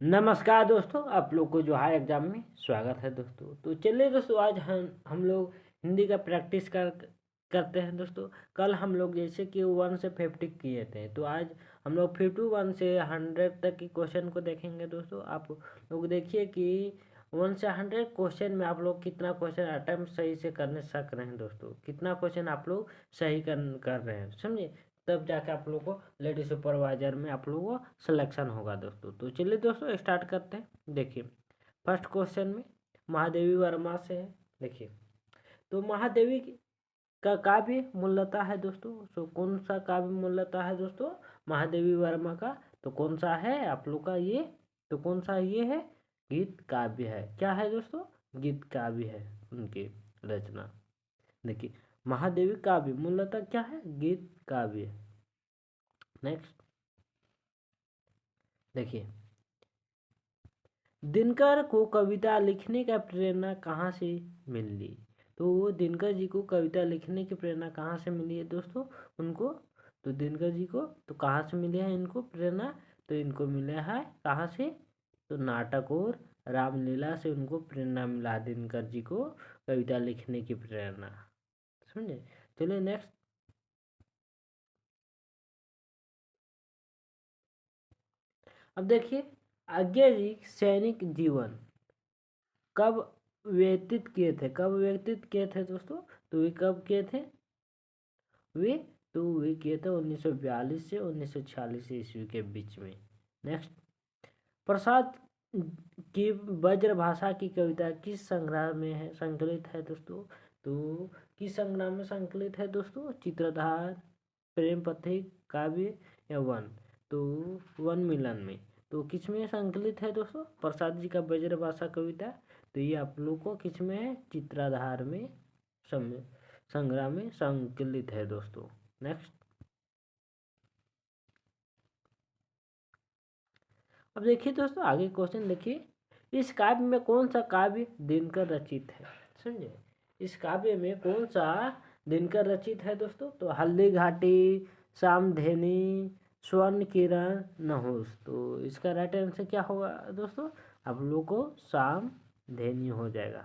नमस्कार दोस्तों, आप लोग को जो है एग्जाम में स्वागत है दोस्तों। तो चलिए दोस्तों, आज हम लोग हिंदी का प्रैक्टिस करते हैं दोस्तों। कल हम लोग जैसे कि 1 से 50 किए थे, तो आज हम लोग 51 से 100 तक की क्वेश्चन को देखेंगे दोस्तों। आप लोग देखिए कि 1 से 100 क्वेश्चन में आप लोग कितना क्वेश्चन अटेम्प्ट सही से करने सक रहे हैं दोस्तों, कितना क्वेश्चन आप लोग सही कर रहे हैं, समझे। तब जाके आप लोग को लेडी सुपरवाइजर में आप लोगों को सिलेक्शन होगा दोस्तों। तो चलिए दोस्तों, स्टार्ट करते हैं। देखिए, फर्स्ट क्वेश्चन में महादेवी वर्मा से है। देखिए, तो महादेवी का काव्य मूलतः है दोस्तों। सो कौन सा काव्य मूलतः है दोस्तों? महादेवी वर्मा का। तो कौन सा है आप लोग का ये? तो कौन सा ये है? गीत काव्य है। क्या है दोस्तों? गीत काव्य है उनकी रचना। देखिए, महादेवी काव्य मूलतः क्या है? गीत काव्य। नेक्स्ट देखिए, दिनकर को कविता लिखने का प्रेरणा कहाँ से मिली? तो दिनकर जी को कविता लिखने की प्रेरणा कहाँ से मिली है दोस्तों उनको? तो दिनकर जी को तो कहाँ से मिले है इनको प्रेरणा? तो इनको मिला है कहाँ से? तो नाटक और रामलीला से उनको प्रेरणा मिला दिनकर जी को कविता लिखने की प्रेरणा। समझे। चलिए नेक्स्ट। अब देखिए, आज्ञा जी सैनिक जीवन कब व्यतीत किए थे? कब व्यतीत किए थे दोस्तों? तो वे कब किए थे? वे वे किए थे 1942 से 1946 ईस्वी के बीच में। नेक्स्ट, प्रसाद की ब्रजभाषा की कविता किस संग्रह में है संकलित है दोस्तों? तो किस संग्रह में संकलित है दोस्तों? चित्रधार, प्रेम पथिक, काव्य या वन? तो वन मिलन में। तो किस में संकलित है दोस्तों प्रसाद जी का ब्रजभाषा कविता? तो ये आप लोग को किस में है? चित्रधार में संग्रह में संकलित है दोस्तों। नेक्स्ट, अब देखिए दोस्तों, आगे क्वेश्चन देखिए, इस काव्य में कौन सा काव्य दिनकर रचित है? समझे। इस काव्य में कौन सा दिनकर रचित है दोस्तों? तो हल्दी घाटी, सामधेनी, स्वर्ण किरण, नहुस। तो इसका राइट आंसर क्या होगा दोस्तों? आप लोग को सामधेनी हो जाएगा।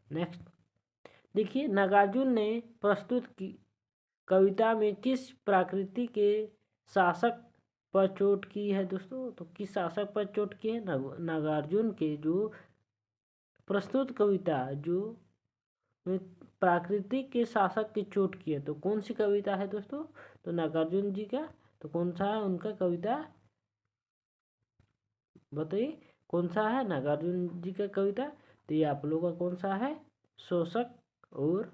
नेक्स्ट देखिए, नागार्जुन ने प्रस्तुत की कविता में किस प्रकृति के शासक पर चोट की है दोस्तों? तो किस शासक पर चोट की है? नागार्जुन के जो प्रस्तुत कविता जो प्राकृतिक के शासक की चोट की है, तो कौन सी कविता है दोस्तों? तो नागार्जुन जी का तो कौन सा है उनका कविता? बताइए कौन सा है नागार्जुन जी का कविता? तो ये आप लोगों का कौन सा है? शोषक और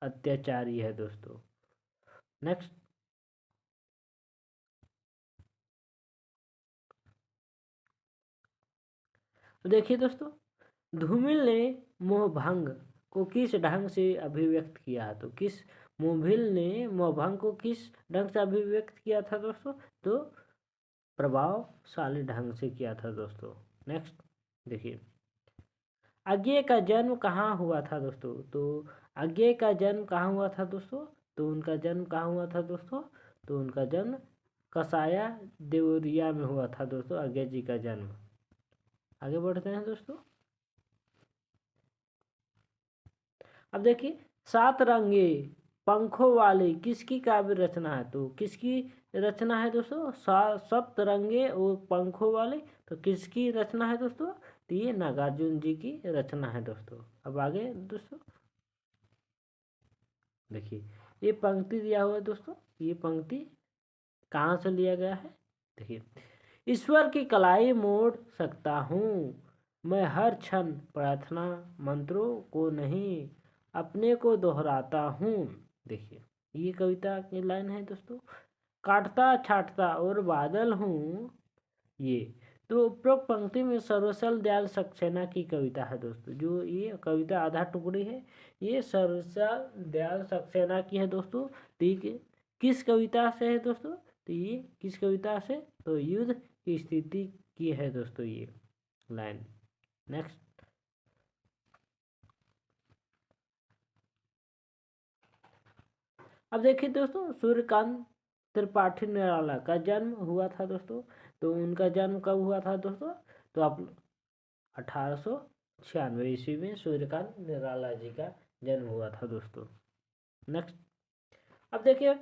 अत्याचारी है दोस्तों। नेक्स्ट देखिए दोस्तों, धूमिल ने मोहभंग को किस ढंग से अभिव्यक्त किया? तो किस मोहभिल ने मोहभंग को किस ढंग से अभिव्यक्त किया था दोस्तों? तो प्रभावशाली ढंग से किया था दोस्तों। नेक्स्ट देखिए, आज्ञे का जन्म कहाँ हुआ था दोस्तों? तो आज्ञे का जन्म कहाँ हुआ था दोस्तों? तो उनका जन्म कहाँ हुआ था दोस्तों? तो उनका जन्म कसाया देवरिया में हुआ था दोस्तों, आज्ञा जी का जन्म। आगे बढ़ते हैं दोस्तों। अब देखिए, सात रंगे पंखों वाले किसकी काव्य रचना है? तो किसकी रचना है दोस्तों? सप्तरंगे और पंखों वाले तो किसकी रचना है दोस्तों? तो ये नागार्जुन जी की रचना है दोस्तों। अब आगे दोस्तों देखिए, ये पंक्ति दिया हुआ है दोस्तों, ये पंक्ति कहाँ से लिया गया है? देखिए, ईश्वर की कलाई मोड़ सकता हूँ मैं हर क्षण प्रार्थना मंत्रों को नहीं अपने को दोहराता हूँ। देखिए, ये कविता की लाइन है दोस्तों। काटता छाटता और बादल हूँ ये। तो उपरोक्त पंक्ति में सर्वसल दयाल सक्सेना की कविता है दोस्तों। जो ये कविता आधा टुकड़ी है, ये सर्वसल दयाल सक्सेना की है दोस्तों। तो ये किस कविता से है दोस्तों? तो ये किस कविता से? तो युद्ध की स्थिति की है दोस्तों ये लाइन। नेक्स्ट अब देखिए दोस्तों, सूर्यकांत त्रिपाठी निराला का जन्म हुआ था दोस्तों। तो उनका जन्म कब हुआ था दोस्तों? तो आप 1896 में सूर्यकांत निराला जी का जन्म हुआ था दोस्तों। नेक्स्ट, अब देखिए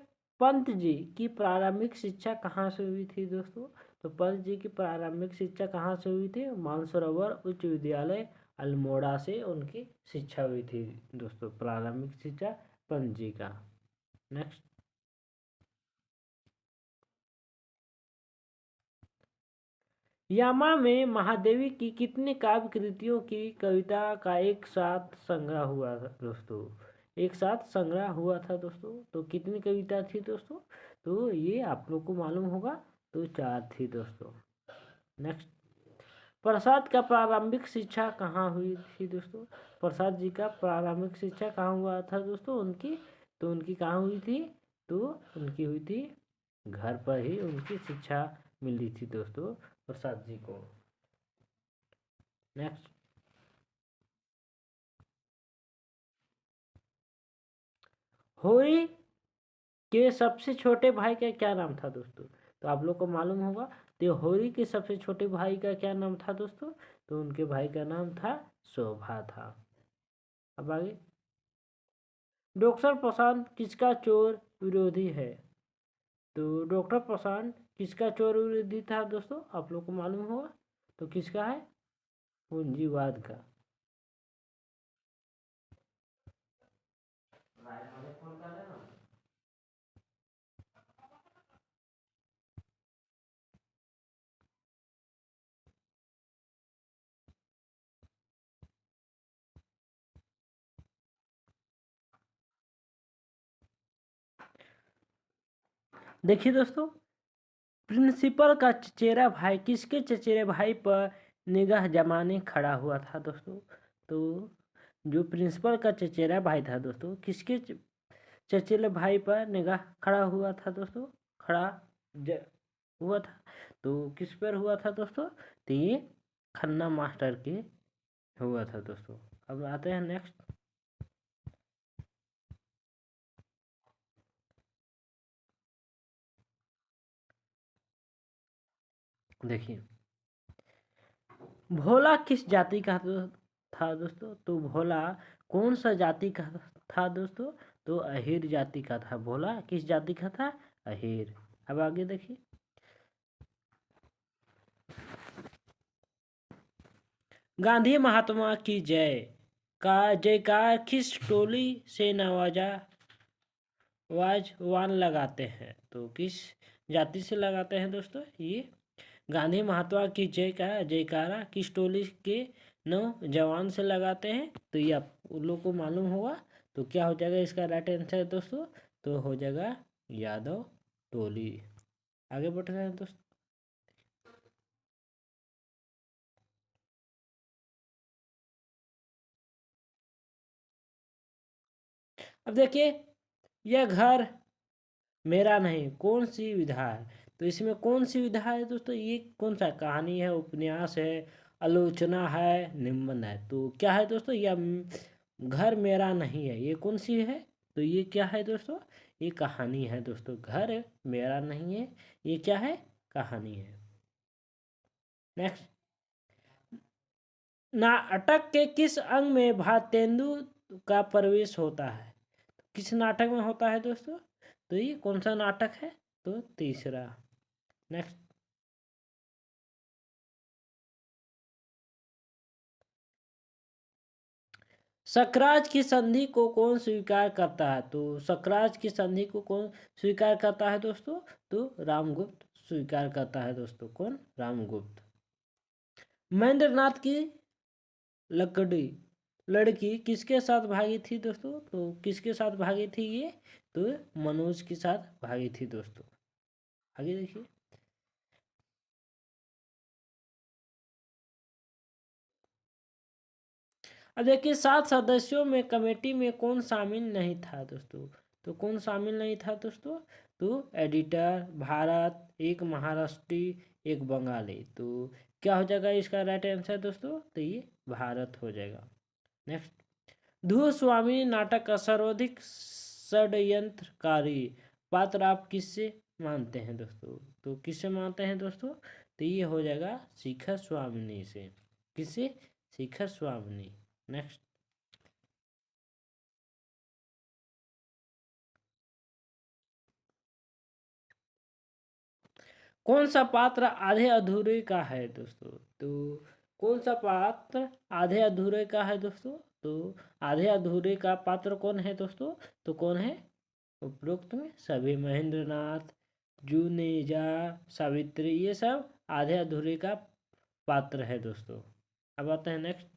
पंत जी की प्रारंभिक शिक्षा कहाँ से हुई थी दोस्तों। तो पंत जी की प्रारंभिक शिक्षा कहाँ से हुई थी, मानसरोवर उच्च विद्यालय अल्मोड़ा से उनकी शिक्षा हुई थी दोस्तों, प्रारंभिक शिक्षा पंत जी का। नेक्स्ट, यामा में महादेवी की कितनी काव्य कृतियों की कविता का एक साथ संग्रह हुआ था दोस्तों, एक साथ संग्रह हुआ था दोस्तों। तो कितनी कविता थी दोस्तों, तो ये आप लोग को मालूम होगा, तो 4 थी दोस्तों। नेक्स्ट, प्रसाद का प्रारंभिक शिक्षा कहाँ हुई थी दोस्तों। प्रसाद जी का प्रारंभिक शिक्षा कहाँ हुआ था दोस्तों उनकी, तो उनकी कहाँ हुई थी, तो उनकी हुई थी घर पर ही उनकी शिक्षा मिली थी दोस्तों प्रसाद जी को। नेक्स्ट, होरी के सबसे छोटे भाई का क्या नाम था दोस्तों, तो आप लोग को मालूम होगा, तो होरी के सबसे छोटे भाई का क्या नाम था दोस्तों, तो उनके भाई का नाम था शोभा था। अब आगे, डॉक्टर प्रशांत किसका चोर विरोधी है, तो डॉक्टर प्रशांत किसका चोर विरोधी था दोस्तों, आप लोग को मालूम होगा, तो किसका है, पूंजीवाद का। देखिए दोस्तों, प्रिंसिपल का चचेरा भाई किसके चचेरे भाई पर निगाह जमाने खड़ा हुआ था दोस्तों, तो जो प्रिंसिपल का चचेरा भाई था दोस्तों, किसके चचेरे भाई पर निगाह खड़ा हुआ था दोस्तों, हुआ था, तो किस पर हुआ था दोस्तों, तो ये खन्ना मास्टर के हुआ था दोस्तों। अब आते हैं नेक्स्ट, देखिए भोला किस जाति का था दोस्तों, तो भोला कौन सा जाति का था दोस्तों, तो अहीर जाति का था। भोला किस जाति का था, अहीर। अब आगे देखिए, गांधी महात्मा की जय का जयकार किस टोली से नवाजा वान लगाते हैं, तो किस जाति से लगाते हैं दोस्तों, ये गांधी महात्मा की जय का जयकारा किस टोली के नौजवान से लगाते हैं, तो ये आप लोग को मालूम होगा, तो क्या हो जाएगा इसका राइट आंसर दोस्तों, तो हो जाएगा यादव टोली। आगे बढ़ रहे हैं दोस्तों, अब देखिए यह घर मेरा नहीं कौन सी विधा है, तो इसमें कौन सी विधा है दोस्तों, ये कौन सा कहानी है, उपन्यास है, आलोचना है, निबंध है, तो क्या है दोस्तों, यह घर मेरा नहीं है, ये कौन सी है, तो ये क्या है दोस्तों, ये कहानी है दोस्तों, घर मेरा नहीं है, ये क्या है, कहानी है। नेक्स्ट, नाटक के किस अंग में भारतेंदु का प्रवेश होता है, किस नाटक में होता है दोस्तों, तो ये कौन सा नाटक है, तो तीसरा। नेक्स्ट, सकराज की संधि को कौन स्वीकार करता है, तो सकराज की संधि को कौन स्वीकार करता है दोस्तों, तो रामगुप्त स्वीकार करता है दोस्तों, कौन, रामगुप्त। महेंद्रनाथ की लकड़ी लड़की किसके साथ भागी थी दोस्तों, तो किसके साथ भागी थी ये, तो मनोज के साथ भागी थी दोस्तों। आगे देखिए, अब देखिए 7 सदस्यों में कमेटी में कौन शामिल नहीं था दोस्तों, तो कौन शामिल नहीं था दोस्तों, तो एडिटर, भारत, एक महाराष्ट्री, एक बंगाली, तो क्या हो जाएगा इसका राइट आंसर दोस्तों, तो ये भारत हो जाएगा। नेक्स्ट, ध्रुव स्वामी नाटक का सर्वाधिक षड्यंत्रकारी पात्र आप किससे मानते हैं दोस्तों, तो किससे मानते हैं दोस्तों, तो ये हो जाएगा शिखर स्वामिनी से। किससे? शिखर स्वामिनी। नेक्स्ट, कौन सा पात्र आधे अधूरे का है दोस्तों? तो कौन सा पात्र आधे अधूरे का है दोस्तों? तो आधे अधूरे का पात्र कौन है दोस्तों? तो कौन है? उपरोक्त में सभी महेंद्रनाथ, जुनेजा, सावित्री, ये सब आधे अधूरे का पात्र है दोस्तों। अब आते हैं नेक्स्ट,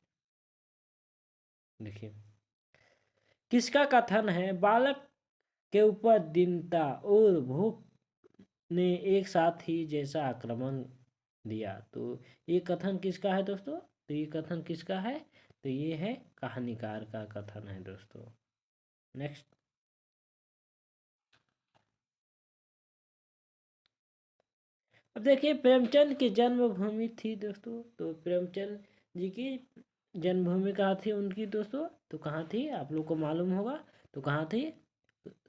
देखिए किसका कथन है बालक के ऊपर दीनता और भूख ने एक साथ ही जैसा आक्रमण दिया? तो ये कथन किसका है दोस्तों? तो ये कथन किसका है? तो ये है कहानीकार का कथन है दोस्तों। नेक्स्ट, अब देखिए प्रेमचंद की जन्मभूमि थी दोस्तों। तो प्रेमचंद जी की जन्मभूमि कहाँ थी उनकी दोस्तों? तो कहाँ थी आप लोग को मालूम होगा। तो कहाँ थी?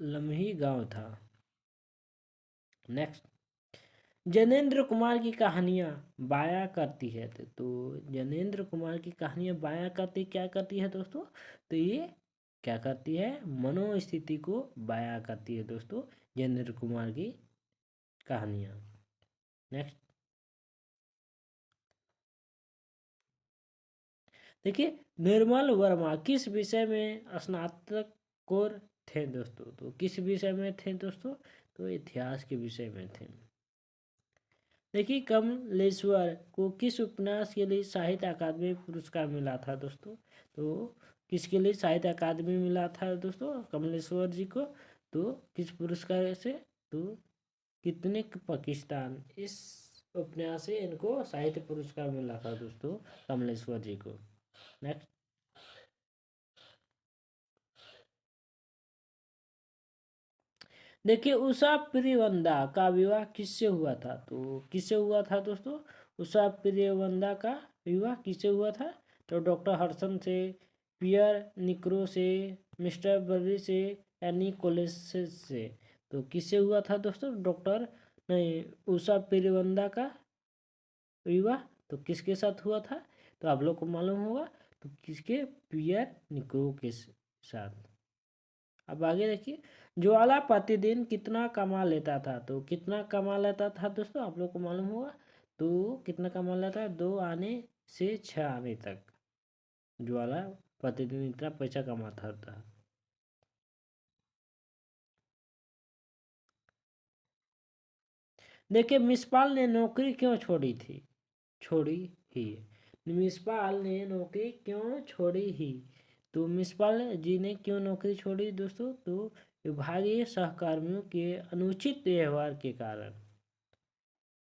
लम्ही गांव था। नेक्स्ट, जनेंद्र कुमार की कहानियाँ बयां करती है। तो जनेंद्र कुमार की कहानियाँ बयां करती क्या करती है दोस्तों? तो ये क्या करती है? मनोस्थिति को बयां करती है दोस्तों, जनेंद्र कुमार की कहानियाँ। नेक्स्ट, देखिए निर्मल वर्मा किस विषय में स्नातकोर थे दोस्तों? तो किस विषय में थे दोस्तों? तो इतिहास के विषय में थे। देखिए कमलेश्वर को किस उपन्यास के लिए साहित्य अकादमी पुरस्कार मिला था दोस्तों? तो किसके लिए साहित्य अकादमी मिला था दोस्तों कमलेश्वर जी को? तो किस पुरस्कार से? तो कितने पाकिस्तान, इस उपन्यास से इनको साहित्य पुरस्कार मिला था दोस्तों कमलेश्वर जी को। नेक्स्ट, देखिए उषा प्रियवंदा का विवाह किससे हुआ था? तो किससे हुआ था दोस्तों? उषा प्रियवंदा का विवाह किससे हुआ था? तो डॉक्टर हर्सन से, पियर निक्रो से, मिस्टर बर्री से, एनी कोलेसेस से। तो किससे हुआ था दोस्तों? डॉक्टर नहीं, उषा प्रियवंदा का विवाह तो किसके साथ हुआ था? तो आप लोग को मालूम होगा। तो किसके? पियर निक्रो के साथ। अब आगे देखिए, ज्वाला प्रतिदिन कितना कमा लेता था? तो कितना कमा लेता था दोस्तों आप लोग को मालूम होगा। तो कितना कमा लेता है? 2 आने से 6 आने तक ज्वाला प्रतिदिन इतना पैसा कमाता था। देखिए मिसपाल ने नौकरी क्यों छोड़ी थी? छोड़ी ही, मिसपाल ने नौकरी क्यों छोड़ी ही? तो मिसपाल जी ने क्यों नौकरी छोड़ी दोस्तों? तो विभागीय सहकर्मियों के अनुचित व्यवहार के कारण।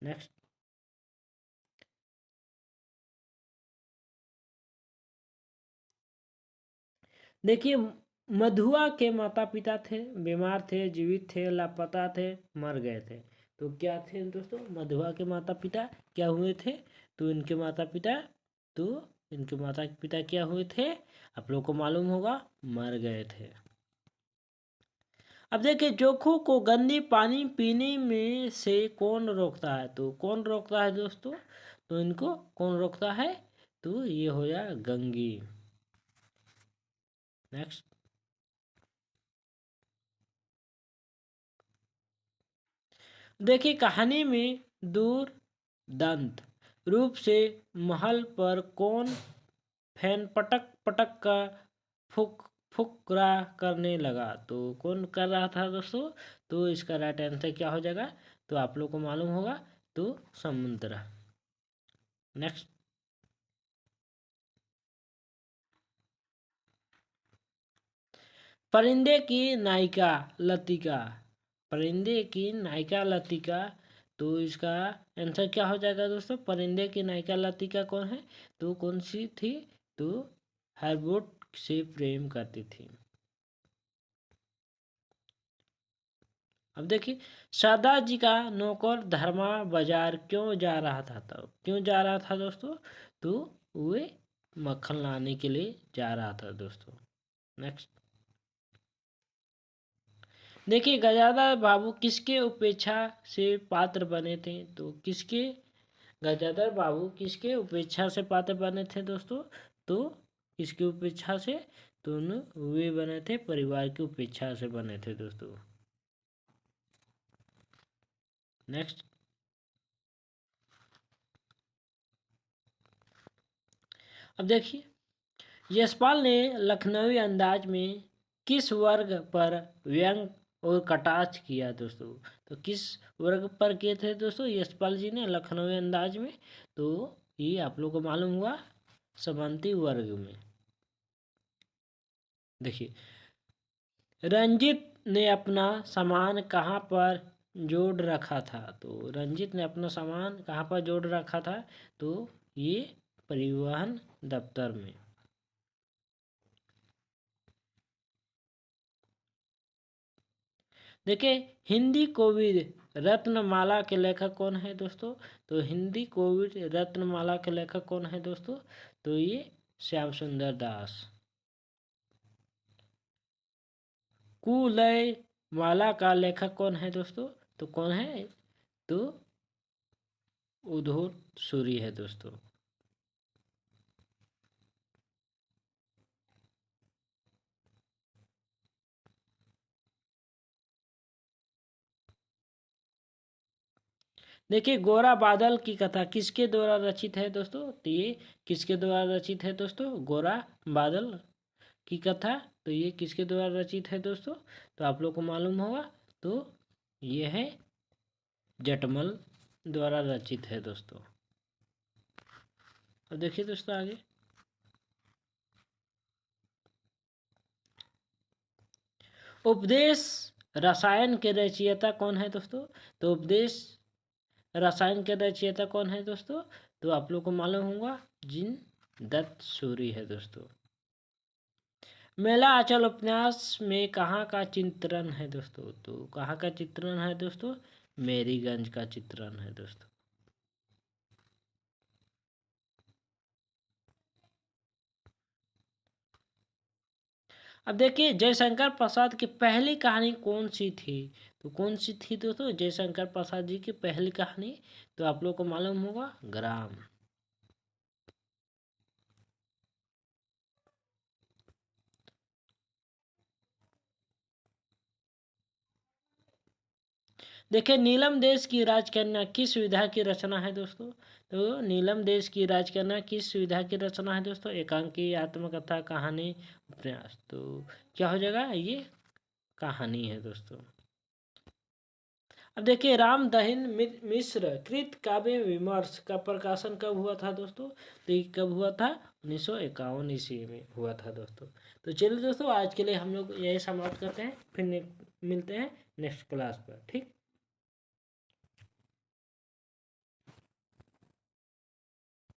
नेक्स्ट, देखिए मधुआ के माता पिता थे, बीमार थे, जीवित थे, लापता थे, मर गए थे। तो क्या थे दोस्तों? मधुआ के माता पिता क्या हुए थे? तो इनके माता पिता, तो इनके माता पिता क्या हुए थे? आप लोग को मालूम होगा, मर गए थे। अब देखिए जोखों को गंदे पानी पीने में से कौन रोकता है? तो कौन रोकता है दोस्तों? तो इनको कौन रोकता है? तो ये हो जाए गंगी। नेक्स्ट, देखिए कहानी में दूर दंत रूप से महल पर कौन फैन पटक पटक कर फुक फुकरा करने लगा? तो कौन कर रहा था दोस्तों? तो इसका राइट आंसर क्या हो जाएगा? तो आप लोग को मालूम होगा, तो समुद्र। नेक्स्ट, परिंदे की नायिका लतिका, परिंदे की नायिका लतिका, तो इसका आंसर क्या हो जाएगा दोस्तों? परिंदे की नायिका लतिका कौन है? तो कौन सी थी? तो हैरबोट से प्रेम करती थी। अब देखिए सदा जी का नौकर धर्मा बाजार क्यों जा रहा था? तो क्यों जा रहा था दोस्तों? तो वे मक्खन लाने के लिए जा रहा था दोस्तों। नेक्स्ट, देखिए गजाधर बाबू किसके उपेक्षा से पात्र बने थे? तो किसके गजाधर बाबू किसके उपेक्षा से पात्र बने थे दोस्तों? तो किसकी उपेक्षा से? तो वे बने थे परिवार की उपेक्षा से बने थे दोस्तों। नेक्स्ट, अब देखिए, यशपाल ने लखनवी अंदाज में किस वर्ग पर व्यंग और कटाक्ष किया दोस्तों? तो किस वर्ग पर किए थे दोस्तों यशपाल जी ने लखनवी अंदाज में? तो ये आप लोग को मालूम हुआ सामंती वर्ग में। देखिए, रंजित ने अपना सामान कहाँ पर जोड़ रखा था? तो रंजित ने अपना सामान कहाँ पर जोड़ रखा था? तो ये परिवहन दफ्तर में। देखिए, हिंदी कोविद रत्नमाला के लेखक कौन है दोस्तों? तो हिंदी कोविद रत्नमाला के लेखक कौन है दोस्तों? तो ये श्याम सुंदर दास। कुलय माला का लेखक कौन है दोस्तों? तो कौन है? तो उद्धव सूरी है दोस्तों। देखिए, गोरा बादल की कथा किसके द्वारा रचित है दोस्तों? तो ये किसके द्वारा रचित है दोस्तों? गोरा बादल की कथा। तो ये किसके द्वारा रचित है दोस्तों? तो आप लोग को मालूम होगा, तो ये है जटमल द्वारा रचित है दोस्तों। अब देखिए दोस्तों आगे, उपदेश रसायन के रचयिता कौन है दोस्तों? तो उपदेश रसायन के रचयिता कौन है दोस्तों? तो आप लोग को मालूम होगा जिन दत्त सूरी है दोस्तों। मेला आंचल उपन्यास में कहाँ का चित्रण है दोस्तों? तो कहाँ का चित्रण है दोस्तों? मेरीगंज का चित्रण है दोस्तों। अब देखिए, जयशंकर प्रसाद की पहली कहानी कौन सी थी? तो कौन सी थी दोस्तों जयशंकर प्रसाद जी की पहली कहानी? तो आप लोग को मालूम होगा ग्राम। देखिए, नीलम देश की राजकन्या किस विधा की रचना है दोस्तों? तो नीलम देश की राजकन्या किस विधा की रचना है दोस्तों? एकांकी, आत्मकथा, कहानी, उपन्यास। तो क्या हो जाएगा? ये कहानी है दोस्तों। अब देखिए, राम दहिन मिश्र कृत काव्य विमर्श का प्रकाशन कब हुआ था दोस्तों? तो ये कब हुआ था? 1951 ईस्वी में हुआ था दोस्तों। तो चलिए दोस्तों, आज के लिए हम लोग यही समाप्त करते हैं, फिर मिलते हैं नेक्स्ट क्लास पर। ठीक।